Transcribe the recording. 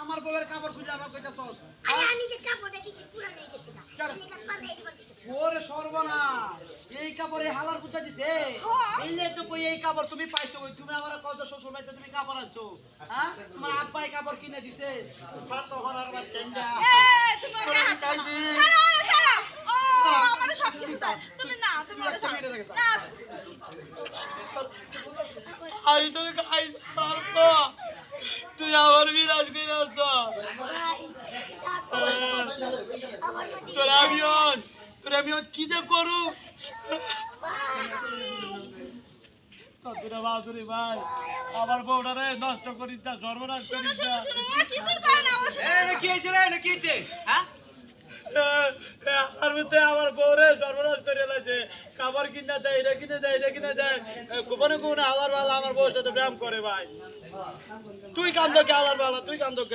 আমার বউয়ের কাপড় খুঁজে আমার কইতাছ আমি যে কাপড়টা দিছি পুরানো হয়ে গেছে না আমি এটা পাল্টাই দিবার দিতেছি ওরে সর্বনাশ এই কাপড় এই হালার কুত্তা দিছে এই যে তো কই এই কাপড় তুমি পাইছো কই তুমি আমার কত শ্বশুর বাড়িতে তুমি কাপড় আনছো হ্যাঁ তোমার আব্বা এই কাপড় কিনে দিছে ছাড় তো হরার বাচ্চা ইন্দা তুমি ওকে হাত ছাড়ো ছাড়ো ও আমার সব কিছু চাই তুমি না তুমি ওরে ছাড়ো না আই তোর খাই পারবো তুই আমার বিরাজ বিরাজ তোর আমি কি যে করু তোর বাদুরি ভাই আমার বউটারে নষ্ট করিস না সর্বনাশ করিস না কিছু করে না ও কি হয়েছে রে কি হয়েছে হ্যাঁ আর মধ্যে আমার বউরে সর্বনাশ করে এলাছে খাবার কিনা দেয় এটা কিনে দেয় এটা কিনে দেয় গোপনে গোপনে আবার ভালো আমার বউর সাথে ব্যায়াম করে ভাই তুই কান্দো কে আবার ভালো তুই কান্দো কে